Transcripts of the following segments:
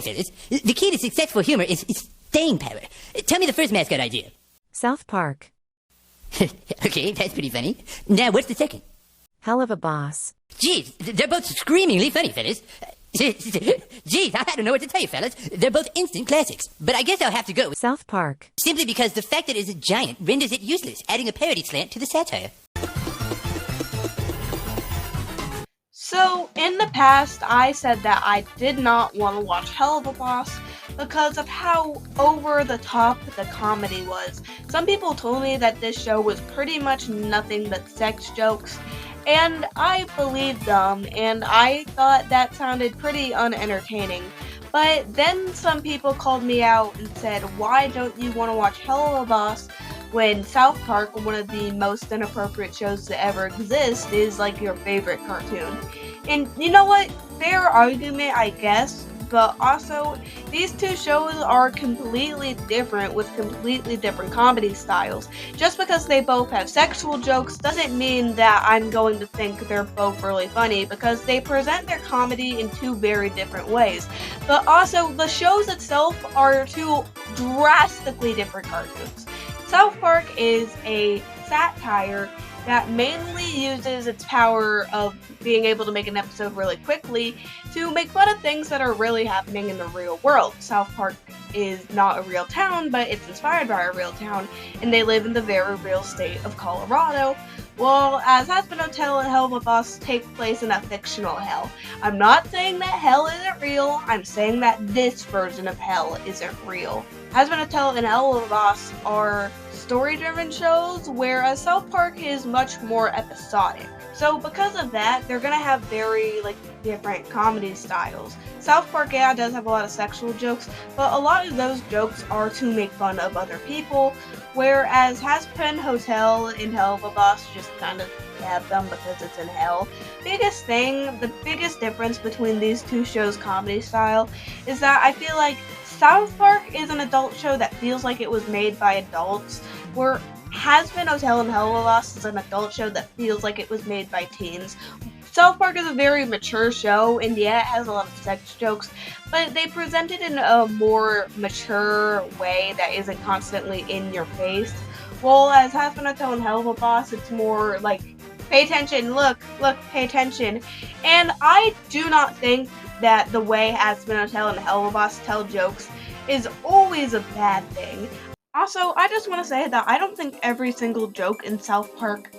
fellas. The key to successful humor is staying power. Tell me the first mascot idea. South Park. Okay, that's pretty funny. Now, what's the second? Helluva Boss. Jeez, they're both screamingly funny, fellas. Jeez, I don't know what to tell you, fellas. They're both instant classics. But I guess I'll have to go with South Park. simply because the fact that it is a giant renders it useless, adding a parody slant to the satire. So, in the past, I said that I did not want to watch Helluva Boss because of how over the top the comedy was. Some people told me that this show was pretty much nothing but sex jokes, and I believed them, and I thought that sounded pretty unentertaining. But then some people called me out and said, why don't you want to watch Helluva Boss when South Park, one of the most inappropriate shows to ever exist, is like your favorite cartoon? And you know what? Fair argument, I guess, but also these two shows are completely different with completely different comedy styles. Just because they both have sexual jokes doesn't mean that I'm going to think they're both really funny, because they present their comedy in two very different ways. But also, the shows itself are two drastically different cartoons. South Park is a satire that mainly uses its power of being able to make an episode really quickly to make fun of things that are really happening in the real world. South Park is not a real town, but it's inspired by a real town, and they live in the very real state of Colorado. Well, as Hazbin Hotel and Helluva Boss take place in a fictional hell. I'm not saying that hell isn't real, I'm saying that this version of hell isn't real. Hazbin Hotel and Helluva Boss are story-driven shows, whereas South Park is much more episodic. So because of that, they're gonna have very different comedy styles. South Park, yeah, does have a lot of sexual jokes, but a lot of those jokes are to make fun of other people, whereas Hazbin Hotel and Helluva Boss just kind of have them because it's in hell. The biggest difference between these two shows' comedy style is that I feel like South Park is an adult show that feels like it was made by adults, where Hazbin Hotel and Helluva Boss is an adult show that feels like it was made by teens. South Park is a very mature show, and yeah, it has a lot of sex jokes, but they present it in a more mature way that isn't constantly in your face. While as Hazbin Hotel and Helluva Boss, it's more like, pay attention, look, pay attention. And I do not think that the way Hazbin Hotel and Helluva Boss tell jokes is always a bad thing. Also, I just want to say that I don't think every single joke in South Park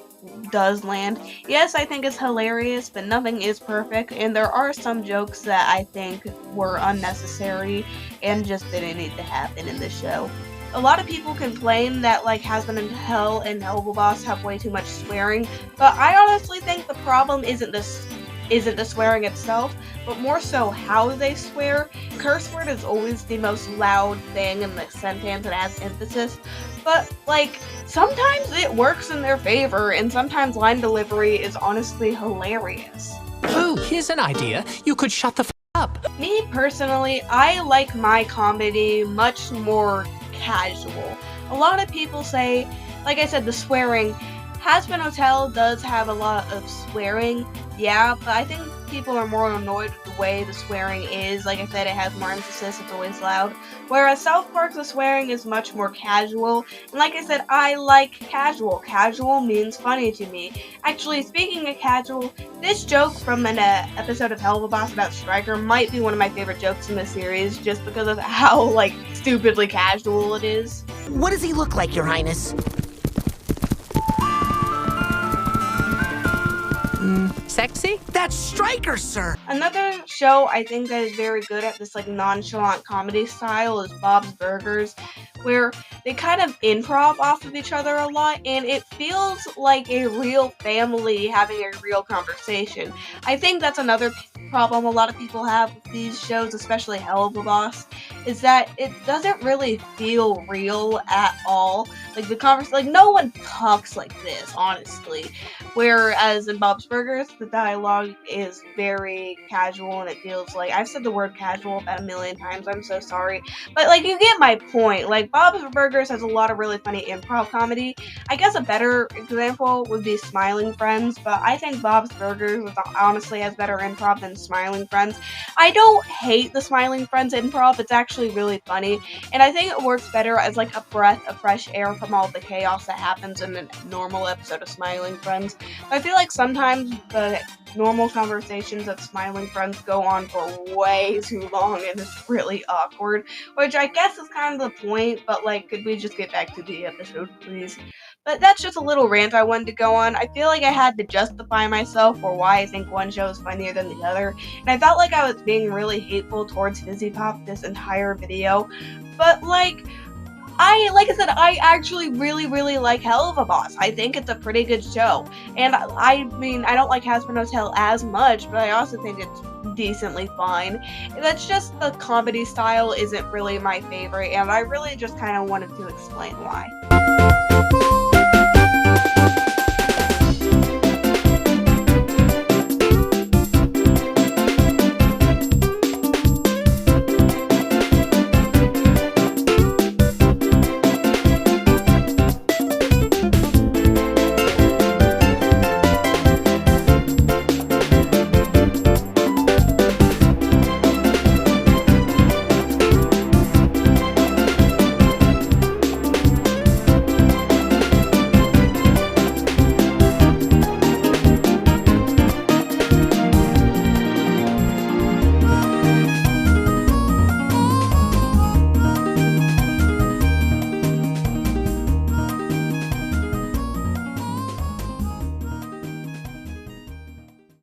does land. Yes, I think it's hilarious, but nothing is perfect, and there are some jokes that I think were unnecessary and just didn't need to happen in this show. A lot of people complain that Hazbin Hotel and Helluva Boss have way too much swearing, but I honestly think the problem isn't the swearing itself, but more so how they swear. Curse word is always the most loud thing in the sentence and has emphasis, but sometimes it works in their favor, and sometimes line delivery is honestly hilarious. Oh, here's an idea. You could shut the up. Me personally, I like my comedy much more casual. A lot of people say, like I said, the swearing. Hazbin Hotel does have a lot of swearing, yeah, but I think people are more annoyed with the way the swearing is. Like I said, it has more emphasis, it's always loud. Whereas South Park, the swearing is much more casual. And like I said, I like casual. Casual means funny to me. Actually, speaking of casual, this joke from an episode of Helluva Boss about Stryker might be one of my favorite jokes in the series, just because of how, stupidly casual it is. What does he look like, Your Highness? Sexy? That's Stryker, sir! Another show I think that is very good at this nonchalant comedy style is Bob's Burgers, where they kind of improv off of each other a lot, and it feels like a real family having a real conversation. I think that's another problem a lot of people have with these shows, especially Helluva Boss, is that it doesn't really feel real at all. No one talks like this, honestly. Whereas in Bob's Burgers, the dialogue is very casual, and it feels like I've said the word casual about 1,000,000 times. I'm so sorry, but like you get my point. Like Bob's Burgers has a lot of really funny improv comedy. I guess a better example would be Smiling Friends, but I think Bob's Burgers honestly has better improv than Smiling Friends. I don't hate the Smiling Friends improv; it's actually really funny, and I think it works better as like a breath of fresh air from all the chaos that happens in a normal episode of Smiling Friends. I feel like sometimes the normal conversations of Smiling Friends go on for way too long and it's really awkward, which I guess is kind of the point, but like, could we just get back to the episode, please? But that's just a little rant I wanted to go on. I feel like I had to justify myself for why I think one show is funnier than the other, and I felt like I was being really hateful towards Fizzy Pop this entire video, but like I said, I actually really like Helluva Boss. I think it's a pretty good show. And I mean, I don't like Hazbin Hotel as much, but I also think it's decently fine. That's just the comedy style isn't really my favorite, and I really just kind of wanted to explain why.